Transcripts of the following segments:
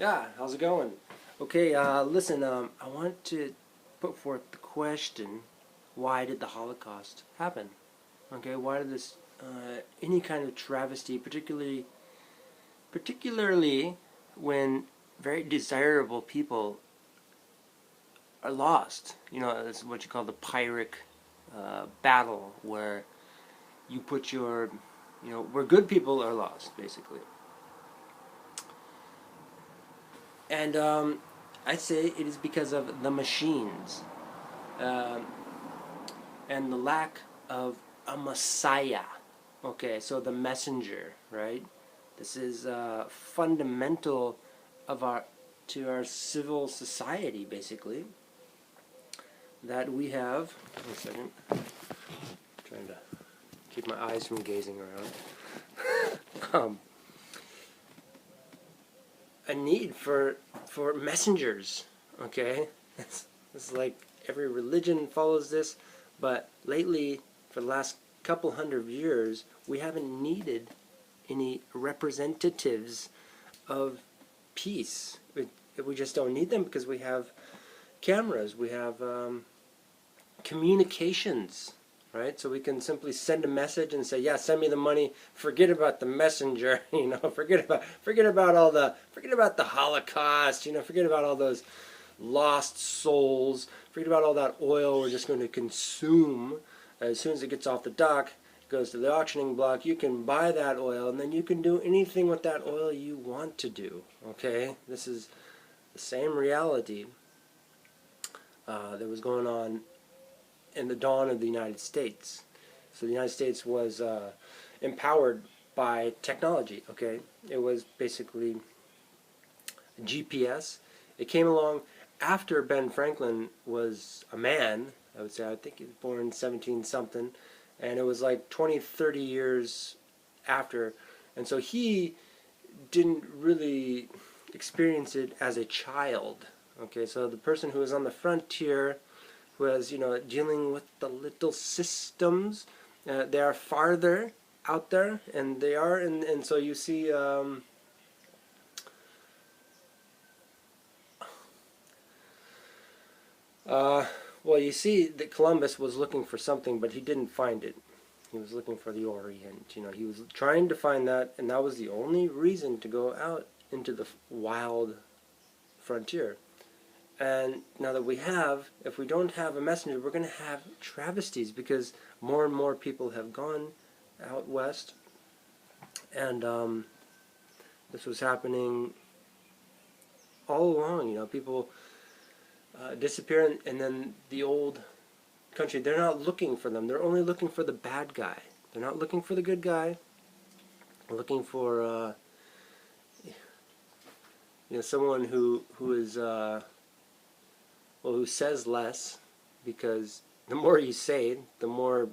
Yeah, how's it going? Okay, listen, I want to put forth the question, why did the Holocaust happen? Okay, why did this, any kind of travesty, particularly when very desirable people are lost? You know, it's what you call the Pyrrhic battle, where you put your, where good people are lost, basically. And I'd say it is because of the machines. Um, and the lack of a Messiah. Okay, so the messenger, right? This is fundamental of our to our civil society, basically. That we have. One second. I'm trying to keep my eyes from gazing around. A need for messengers. Okay, it's like every religion follows this, but lately, for the last couple hundred years, we haven't needed any representatives of peace. We just don't need them because we have cameras, we have communications, right? So we can simply send a message and say, "Yeah, send me the money. Forget about the messenger. Forget about the Holocaust. Forget about all those lost souls. Forget about all that oil we're just going to consume. As soon as it gets off the dock, it goes to the auctioning block. You can buy that oil, and then you can do anything with that oil you want to do." Okay, this is the same reality that was going on in the dawn of the United States. So the United States was empowered by technology. Okay, it was basically GPS. It came along after Ben Franklin was a man. I would say, I think he was born in 17 something, and it was like 20, 30 years after, and so he didn't really experience it as a child. Okay, so the person who was on the frontier was, dealing with the little systems. They are farther out there, and they are, and so you see. Well, you see that Columbus was looking for something, but he didn't find it. He was looking for the Orient. He was trying to find that, and that was the only reason to go out into the wild frontier. And now that if we don't have a messenger, we're going to have travesties because more and more people have gone out west. And this was happening all along. People disappear, and then the old country, they're not looking for them. They're only looking for the bad guy. They're not looking for the good guy. They're looking for someone who is who says less, because the more you say, the more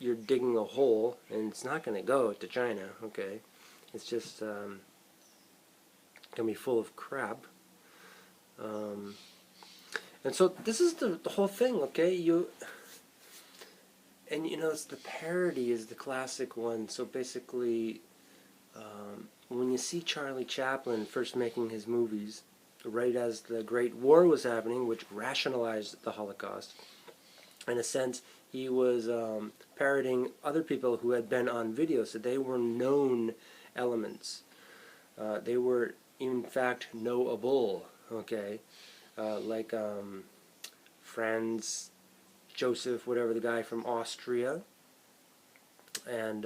you're digging a hole, and it's not going to go to China. Okay, it's just going to be full of crap. And so this is the whole thing. Okay, it's the parody is the classic one. So basically, when you see Charlie Chaplin first making his movies, right as the Great War was happening, which rationalized the Holocaust, in a sense, he was parodying other people who had been on video, so they were known elements. They were, in fact, knowable. Okay, like Franz Joseph, whatever, the guy from Austria, and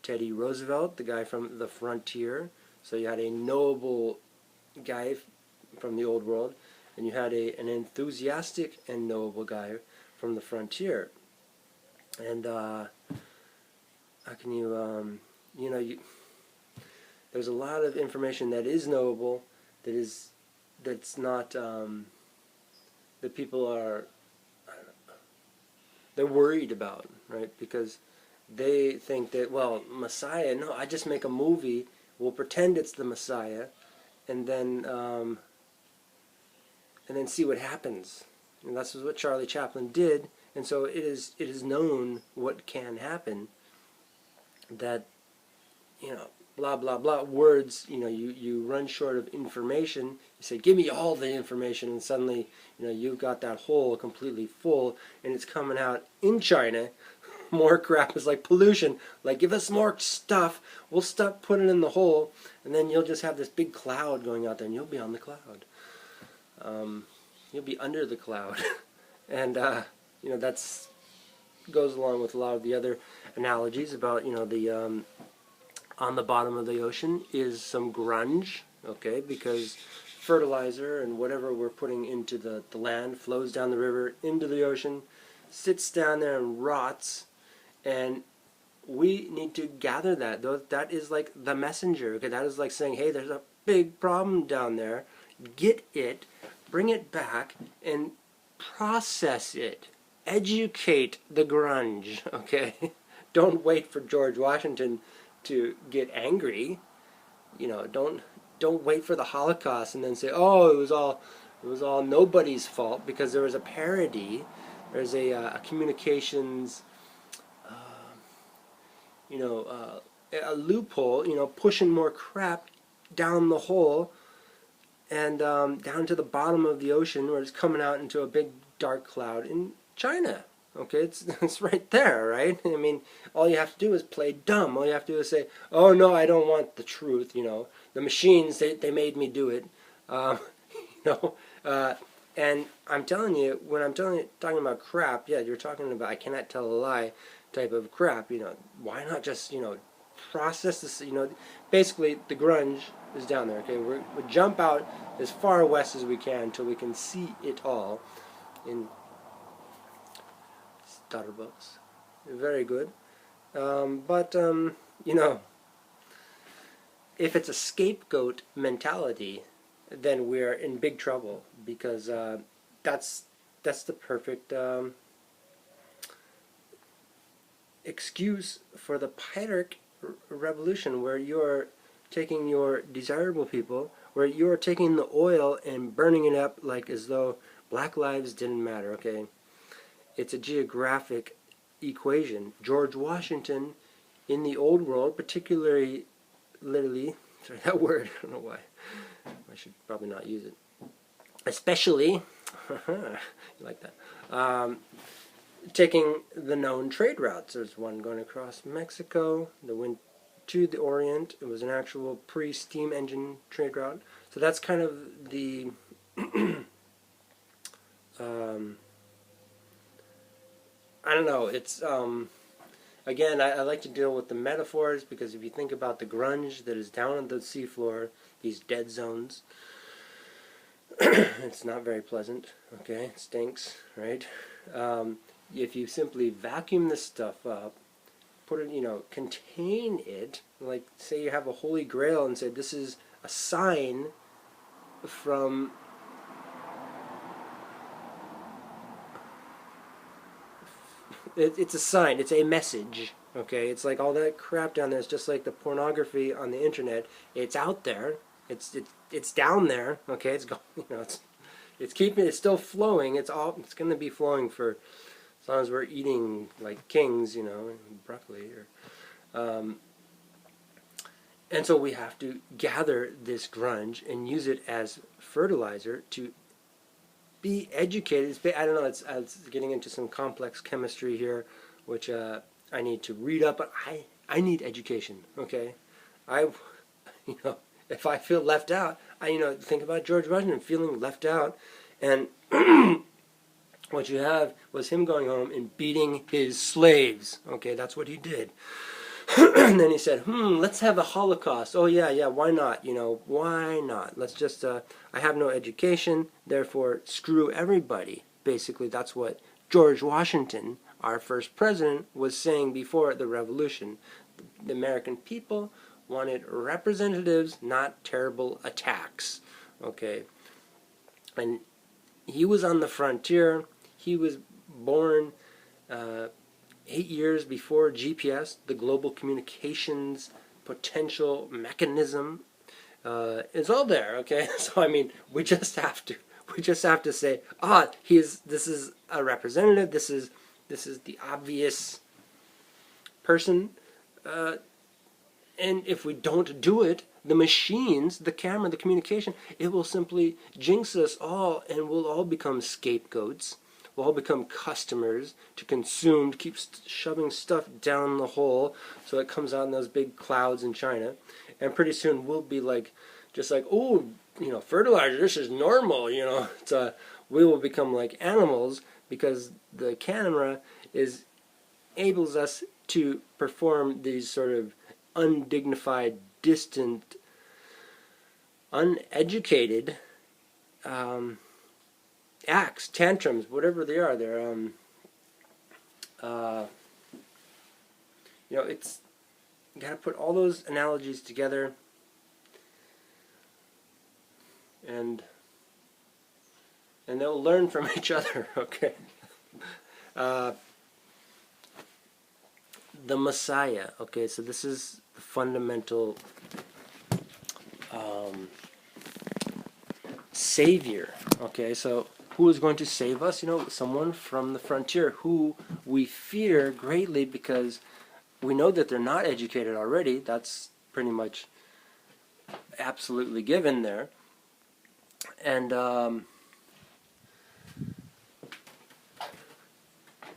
Teddy Roosevelt, the guy from the frontier. So you had a knowable guy from the old world, and you had an enthusiastic and knowable guy from the frontier. And how can you, there's a lot of information that is knowable, that's not, that people are, they're worried about, right? Because they think that, well, Messiah, no, I just make a movie, we'll pretend it's the Messiah, and then see what happens. And that's what Charlie Chaplin did, and so it is known what can happen, that, blah blah blah words, you run short of information. You say, give me all the information, and suddenly you've got that hole completely full, and it's coming out in China. More crap is like pollution. Like, give us more stuff, we'll stop putting it in the hole, and then you'll just have this big cloud going out there, and you'll be on the cloud. You'll be under the cloud. And that's goes along with a lot of the other analogies about the on the bottom of the ocean is some grunge, okay, because fertilizer and whatever we're putting into the land flows down the river into the ocean, sits down there and rots, and we need to gather that. That is like the messenger, okay? That is like saying, hey, there's a big problem down there. Get it, bring it back, and process it. Educate the grunge, okay? Don't wait for George Washington to get angry. Don't wait for the Holocaust and then say, oh, it was all nobody's fault, because there was a parody. There's a communications a loophole, pushing more crap down the hole and down to the bottom of the ocean, where it's coming out into a big dark cloud in China. Okay, it's right there, right? I mean, all you have to do is play dumb. All you have to do is say, oh no, I don't want the truth, the machines, they made me do it. And I'm telling you, when I'm talking about crap, yeah, you're talking about I cannot tell a lie type of crap, why not just, process this, basically the grunge is down there, okay? We jump out as far west as we can until we can see it all in daughter books. Very good. But if it's a scapegoat mentality, then we're in big trouble, because that's the perfect excuse for the Pyrrhic revolution, where you're taking your desirable people, where you're taking the oil and burning it up like as though black lives didn't matter, okay? It's a geographic equation. George Washington in the old world, particularly, sorry, that word, I don't know why. I should probably not use it. Especially, you like that, taking the known trade routes. There's one going across Mexico, that went to the Orient. It was an actual pre-steam engine trade route. So that's kind of the I don't know, it's again, I like to deal with the metaphors, because if you think about the grunge that is down on the seafloor, these dead zones, it's not very pleasant, okay? It stinks, right? If you simply vacuum this stuff up, put it, contain it, like say you have a holy grail and say this is a sign from it's a sign, it's a message, okay? It's like all that crap down there. It's just like the pornography on the internet. It's out there. It's down there, okay? It's going, it's still flowing. It's going to be flowing for as long as we're eating like kings, broccoli or and so we have to gather this grunge and use it as fertilizer to be educated. I don't know, it's getting into some complex chemistry here, which I need to read up, but I need education, okay? If I feel left out, think about George Washington feeling left out, and what you have was him going home and beating his slaves, okay? That's what he did. And then he said, let's have a Holocaust. Oh yeah, why not? Why not? Let's just, I have no education, therefore screw everybody. Basically, that's what George Washington, our first president, was saying before the revolution. The American people wanted representatives, not terrible attacks. Okay? And he was on the frontier. He was born 8 years before GPS, the global communications potential mechanism. It's all there, okay? So I mean, we just have to say, this is a representative. This is the obvious person, And if we don't do it, the machines, the camera, the communication, it will simply jinx us all, and we'll all become scapegoats. We'll all become customers to consume, to keep shoving stuff down the hole so it comes out in those big clouds in China. And pretty soon we'll be like, just like, oh, fertilizer, this is normal, It's, we will become like animals because the camera enables us to perform these sort of undignified, distant, uneducated acts, tantrums, whatever they are. They're it's, you got to put all those analogies together, and they'll learn from each other. Okay. The Messiah. Okay, so this is the fundamental Savior. Okay, so who is going to save us? Someone from the frontier who we fear greatly because we know that they're not educated already. That's pretty much absolutely given there.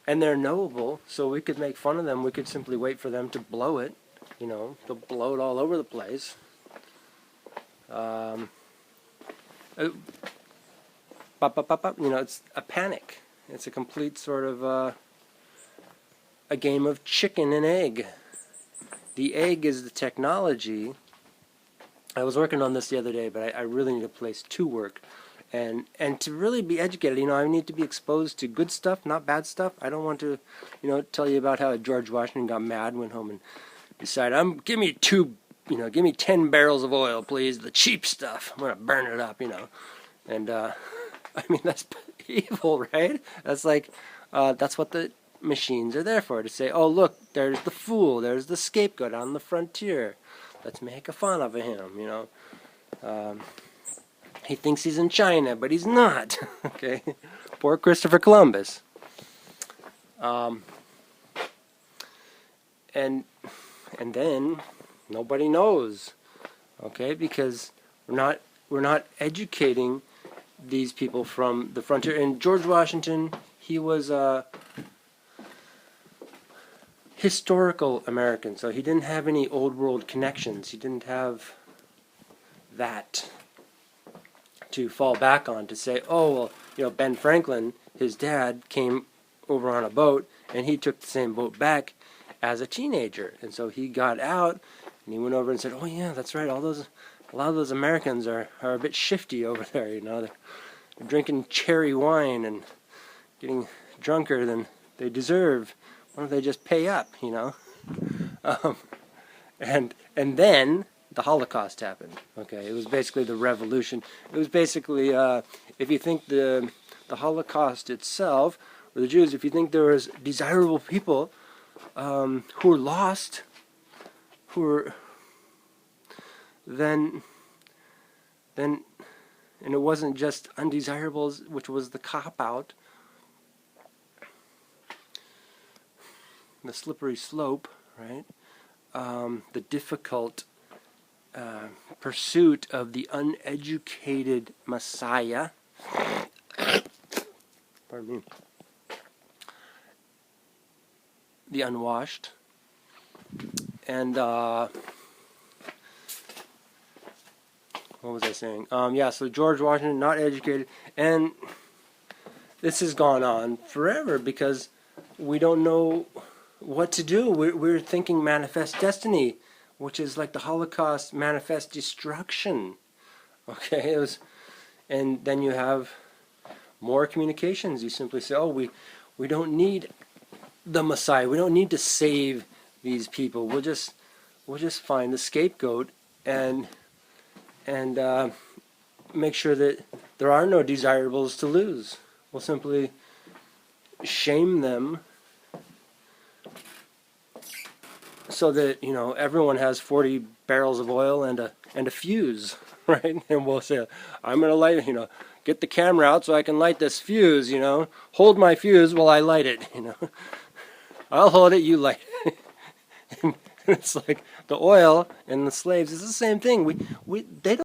And they're knowable, so we could make fun of them. We could simply wait for them to blow it. They'll blow it all over the place. It's a panic. It's a complete sort of a game of chicken and egg. The egg is the technology. I was working on this the other day, but I really need a place to work. And to really be educated, I need to be exposed to good stuff, not bad stuff. I don't want to, tell you about how George Washington got mad, went home and decided, give me 10 barrels of oil, please, the cheap stuff. I'm going to burn it up, And, that's evil, right? That's like, that's what the machines are there for, to say, oh, look, there's the fool, there's the scapegoat on the frontier. Let's make a fun of him, He thinks he's in China, but he's not. Okay, poor Christopher Columbus. And then nobody knows. Okay, because we're not educating these people from the frontier. And George Washington, he was a historical American, so he didn't have any old world connections. He didn't have that to fall back on, to say, oh, well, Ben Franklin, his dad, came over on a boat, and he took the same boat back as a teenager. And so he got out, and he went over and said, oh, yeah, that's right, a lot of those Americans are a bit shifty over there, They're drinking cherry wine and getting drunker than they deserve. Why don't they just pay up, And then the Holocaust happened. Okay, it was basically the revolution. It was basically, if you think the Holocaust itself, or the Jews, if you think there was desirable people who were lost, then, and it wasn't just undesirables, which was the cop-out, the slippery slope, right? The difficult pursuit of the uneducated Messiah. Pardon me. The unwashed. And what was I saying? So George Washington, not educated, and this has gone on forever because we don't know what to do. We're thinking manifest destiny, which is like the Holocaust, manifest destruction. Okay, and then you have more communications. You simply say, oh, we don't need the Messiah. We don't need to save these people. We'll just find the scapegoat and make sure that there are no desirables to lose. We'll simply shame them so that everyone has 40 barrels of oil and a fuse, right? And we'll say, I'm going to light, get the camera out so I can light this fuse, hold my fuse while I light it, I'll hold it, you light it. It's like the oil and the slaves is the same thing. They don't